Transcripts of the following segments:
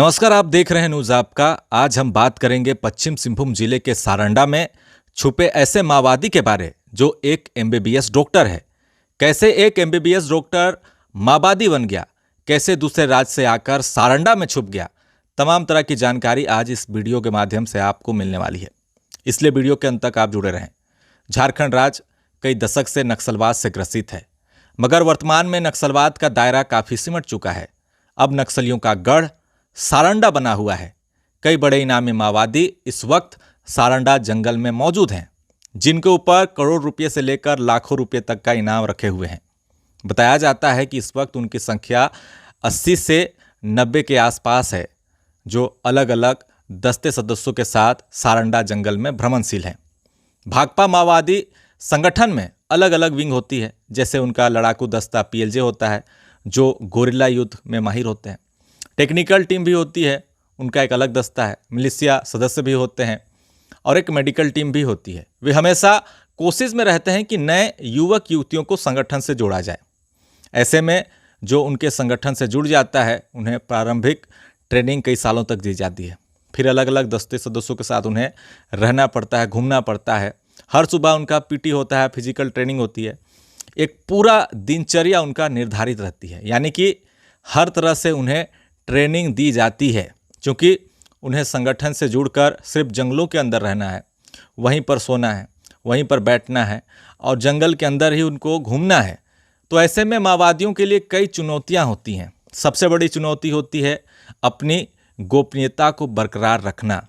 नमस्कार, आप देख रहे हैं न्यूज आपका। आज हम बात करेंगे पश्चिम सिंहभूम जिले के सारंडा में छुपे ऐसे माओवादी के बारे जो एक एमबीबीएस डॉक्टर है। कैसे एक एमबीबीएस डॉक्टर माओवादी बन गया, कैसे दूसरे राज्य से आकर सारंडा में छुप गया, तमाम तरह की जानकारी आज इस वीडियो के माध्यम से आपको मिलने वाली है, इसलिए वीडियो के अंत तक आप जुड़े रहें। झारखंड राज्य कई दशक से नक्सलवाद से ग्रसित है, मगर वर्तमान में नक्सलवाद का दायरा काफ़ी सिमट चुका है। अब नक्सलियों का गढ़ सारंडा बना हुआ है। कई बड़े इनामी माओवादी इस वक्त सारंडा जंगल में मौजूद हैं, जिनके ऊपर करोड़ रुपये से लेकर लाखों रुपये तक का इनाम रखे हुए हैं। बताया जाता है कि इस वक्त उनकी संख्या 80 से 90 के आसपास है, जो अलग अलग दस्ते सदस्यों के साथ सारंडा जंगल में भ्रमणशील हैं। भाकपा माओवादी संगठन में अलग अलग विंग होती है, जैसे उनका लड़ाकू दस्ता पीएलजे होता है, जो गोरिल्ला युद्ध में माहिर होते हैं। टेक्निकल टीम भी होती है, उनका एक अलग दस्ता है। मिलिशिया सदस्य भी होते हैं और एक मेडिकल टीम भी होती है। वे हमेशा कोशिश में रहते हैं कि नए युवक युवतियों को संगठन से जोड़ा जाए। ऐसे में जो उनके संगठन से जुड़ जाता है, उन्हें प्रारंभिक ट्रेनिंग कई सालों तक दी जाती है। फिर अलग अलग दस्ते सदस्यों के साथ उन्हें रहना पड़ता है, घूमना पड़ता है। हर सुबह उनका पीटी होता है, फिजिकल ट्रेनिंग होती है। एक पूरा दिनचर्या उनका निर्धारित रहती है, यानी कि हर तरह से उन्हें ट्रेनिंग दी जाती है, क्योंकि उन्हें संगठन से जुड़कर सिर्फ जंगलों के अंदर रहना है, वहीं पर सोना है, वहीं पर बैठना है और जंगल के अंदर ही उनको घूमना है। तो ऐसे में माओवादियों के लिए कई चुनौतियां होती हैं। सबसे बड़ी चुनौती होती है अपनी गोपनीयता को बरकरार रखना,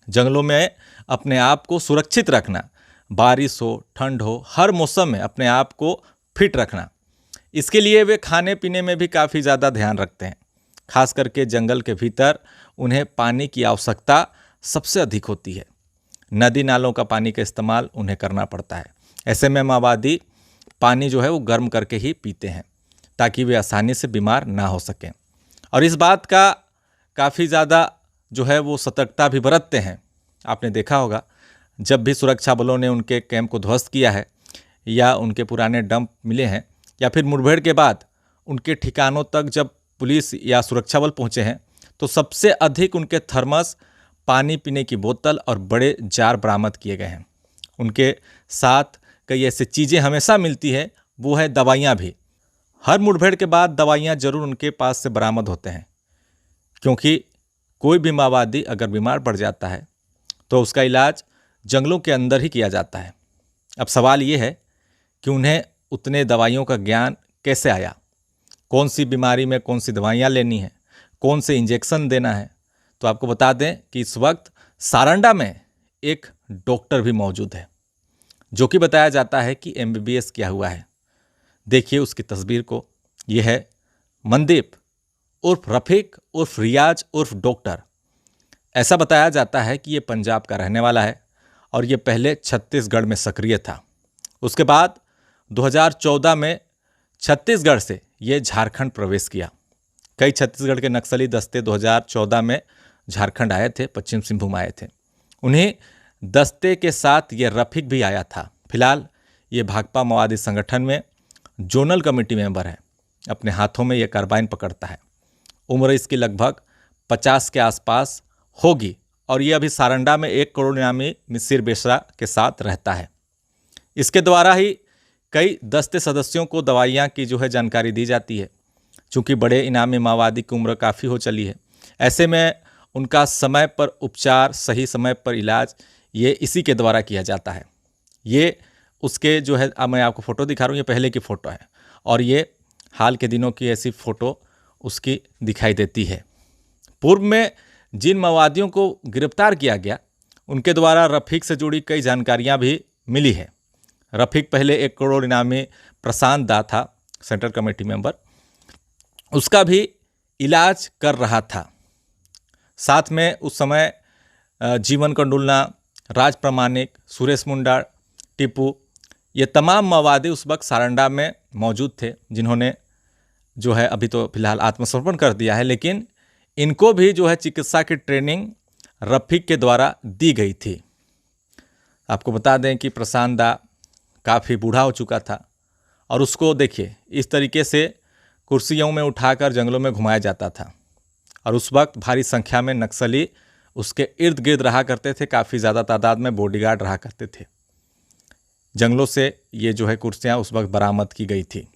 जंगलों में अपने आप को सुरक्षित रखना, बारिश हो ठंड हो हर मौसम में अपने आप को फिट रखना। इसके लिए वे खाने पीने में भी काफ़ी ज़्यादा ध्यान रखते हैं। खास करके जंगल के भीतर उन्हें पानी की आवश्यकता सबसे अधिक होती है। नदी नालों का पानी का इस्तेमाल उन्हें करना पड़ता है। ऐसे में माओवादी पानी जो है वो गर्म करके ही पीते हैं, ताकि वे आसानी से बीमार ना हो सकें। और इस बात का काफ़ी ज़्यादा जो है वो सतर्कता भी बरतते हैं। आपने देखा होगा, जब भी सुरक्षा बलों ने उनके कैंप को ध्वस्त किया है, या उनके पुराने डंप मिले हैं, या फिर मुठभेड़ के बाद उनके ठिकानों तक जब पुलिस या सुरक्षा बल पहुंचे हैं, तो सबसे अधिक उनके थर्मस, पानी पीने की बोतल और बड़े जार बरामद किए गए हैं। उनके साथ कई ऐसी चीज़ें हमेशा मिलती है, वो है दवाइयाँ भी। हर मुठभेड़ के बाद दवाइयाँ जरूर उनके पास से बरामद होते हैं, क्योंकि कोई भी माओवादी अगर बीमार पड़ जाता है तो उसका इलाज जंगलों के अंदर ही किया जाता है। अब सवाल ये है कि उन्हें उतने दवाइयों का ज्ञान कैसे आया, कौन सी बीमारी में कौन सी दवाइयाँ लेनी है, कौन से इंजेक्शन देना है। तो आपको बता दें कि इस वक्त सारंडा में एक डॉक्टर भी मौजूद है, जो कि बताया जाता है कि एमबीबीएस किया हुआ है। देखिए उसकी तस्वीर को। यह है मनदीप उर्फ रफीक उर्फ रियाज उर्फ डॉक्टर। ऐसा बताया जाता है कि ये पंजाब का रहने वाला है और ये पहले छत्तीसगढ़ में सक्रिय था। उसके बाद 2014 में छत्तीसगढ़ से ये झारखंड प्रवेश किया। कई छत्तीसगढ़ के नक्सली दस्ते 2014 में झारखंड आए थे, पश्चिम सिंहभूम आए थे। उन्हीं दस्ते के साथ ये रफीक भी आया था। फिलहाल ये भाकपा माओवादी संगठन में जोनल कमेटी मेंबर है। अपने हाथों में ये कार्बाइन पकड़ता है। उम्र इसकी लगभग 50 के आसपास होगी और ये अभी सारंडा में 1 करोड़ इनामी मिसिर बेसरा के साथ रहता है। इसके द्वारा ही कई दस्ते सदस्यों को दवाइयाँ की जो है जानकारी दी जाती है। चूँकि बड़े इनामी माओवादी की उम्र काफ़ी हो चली है, ऐसे में उनका समय पर उपचार, सही समय पर इलाज, ये इसी के द्वारा किया जाता है। ये उसके जो है, अब मैं आपको फ़ोटो दिखा रहा हूँ, ये पहले की फ़ोटो है और ये हाल के दिनों की ऐसी फ़ोटो उसकी दिखाई देती है। पूर्व में जिन माओवादियों को गिरफ्तार किया गया, उनके द्वारा रफीक से जुड़ी कई जानकारियाँ भी मिली है। रफीक पहले 1 करोड़ इनामी प्रशांत दा था, सेंट्रल कमेटी मेंबर, उसका भी इलाज कर रहा था। साथ में उस समय जीवन कंडुलना, राज प्रमाणिक, सुरेश मुंडा, टीपू, ये तमाम माओवादी उस वक्त सारंडा में मौजूद थे, जिन्होंने जो है अभी तो फिलहाल आत्मसमर्पण कर दिया है, लेकिन इनको भी जो है चिकित्सा की ट्रेनिंग रफीक के द्वारा दी गई थी। आपको बता दें कि प्रशांत दा काफ़ी बूढ़ा हो चुका था और उसको देखिए इस तरीके से कुर्सियों में उठाकर जंगलों में घुमाया जाता था और उस वक्त भारी संख्या में नक्सली उसके इर्द गिर्द रहा करते थे, काफ़ी ज़्यादा तादाद में बॉडीगार्ड रहा करते थे। जंगलों से ये जो है कुर्सियाँ उस वक्त बरामद की गई थी।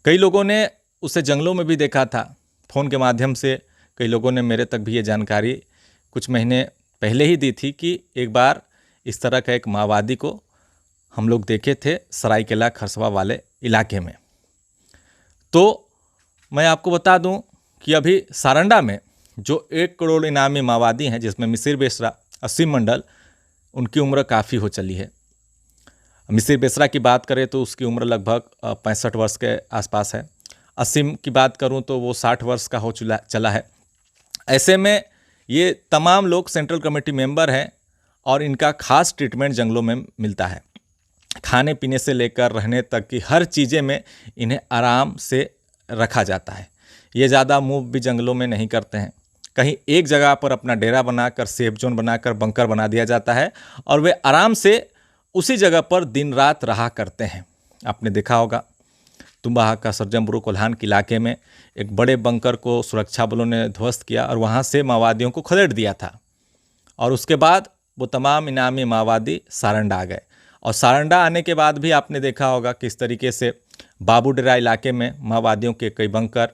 कई लोगों ने उसे जंगलों में भी देखा था। फ़ोन के माध्यम से कई लोगों ने मेरे तक भी ये जानकारी कुछ महीने पहले ही दी थी कि एक बार इस तरह का एक माओवादी को हम लोग देखे थे सरायकेला खरसवा वाले इलाके में। तो मैं आपको बता दूं कि अभी सारंडा में जो 1 करोड़ इनामी माओवादी हैं, जिसमें मिसिर बेसरा, असीम मंडल, उनकी उम्र काफ़ी हो चली है। मिसिर बेसरा की बात करें तो उसकी उम्र लगभग 65 वर्ष के आसपास है। असीम की बात करूं तो वो 60 वर्ष का हो चला है। ऐसे में ये तमाम लोग सेंट्रल कमेटी मेंबर हैं और इनका खास ट्रीटमेंट जंगलों में मिलता है। खाने पीने से लेकर रहने तक की हर चीज़ें में इन्हें आराम से रखा जाता है। ये ज़्यादा मूव भी जंगलों में नहीं करते हैं। कहीं एक जगह पर अपना डेरा बनाकर, सेफ जोन बनाकर, बंकर बना दिया जाता है और वे आराम से उसी जगह पर दिन रात रहा करते हैं। आपने देखा होगा तुम्बाहा का सरजमपुर कोल्हान के इलाके में एक बड़े बंकर को सुरक्षा बलों ने ध्वस्त किया और वहाँ से माओवादियों को खदेड़ दिया था। और उसके बाद वो तमाम इनामी माओवादी सारंडा आ गए। और सारंडा आने के बाद भी आपने देखा होगा किस तरीके से बाबूडेरा इलाके में माओवादियों के कई बंकर,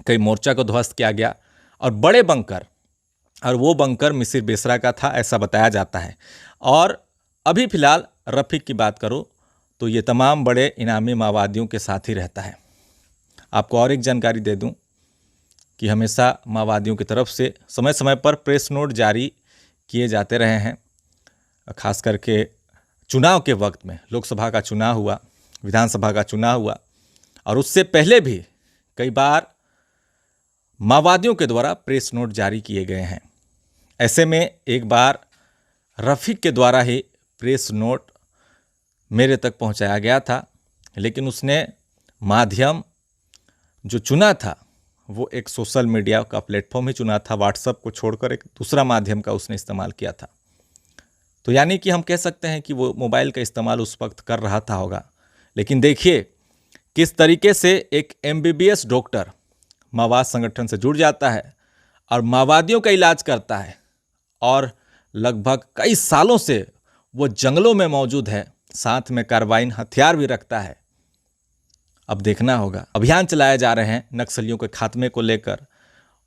कई मोर्चा को ध्वस्त किया गया और बड़े बंकर, और वो बंकर मिसिर बेसरा का था ऐसा बताया जाता है। और अभी फ़िलहाल रफ़ीक की बात करूँ तो ये तमाम बड़े इनामी माओवादियों के साथ ही रहता है। आपको और एक जानकारी दे दूं कि हमेशा माओवादियों की तरफ से समय समय पर प्रेस नोट जारी किए जाते रहे हैं। खास करके चुनाव के वक्त में, लोकसभा का चुनाव हुआ, विधानसभा का चुनाव हुआ और उससे पहले भी कई बार माओवादियों के द्वारा प्रेस नोट जारी किए गए हैं। ऐसे में एक बार रफ़ीक के द्वारा ही प्रेस नोट मेरे तक पहुंचाया गया था, लेकिन उसने माध्यम जो चुना था वो एक सोशल मीडिया का प्लेटफॉर्म ही चुना था। व्हाट्सएप को छोड़कर एक दूसरा माध्यम का उसने इस्तेमाल किया था। तो यानी कि हम कह सकते हैं कि वो मोबाइल का इस्तेमाल उस वक्त कर रहा था होगा। लेकिन देखिए किस तरीके से एक MBBS डॉक्टर माओवाद संगठन से जुड़ जाता है और माओवादियों का इलाज करता है और लगभग कई सालों से वो जंगलों में मौजूद है, साथ में कार्बाइन हथियार भी रखता है। अब देखना होगा, अभियान चलाए जा रहे हैं नक्सलियों के खात्मे को लेकर,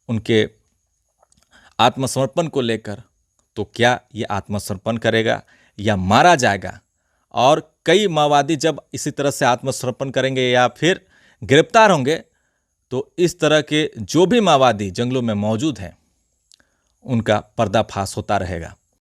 उनके आत्मसमर्पण को लेकर। तो क्या ये आत्मसमर्पण करेगा या मारा जाएगा? और कई माओवादी जब इसी तरह से आत्मसमर्पण करेंगे या फिर गिरफ्तार होंगे तो इस तरह के जो भी माओवादी जंगलों में मौजूद हैं उनका पर्दाफाश होता रहेगा।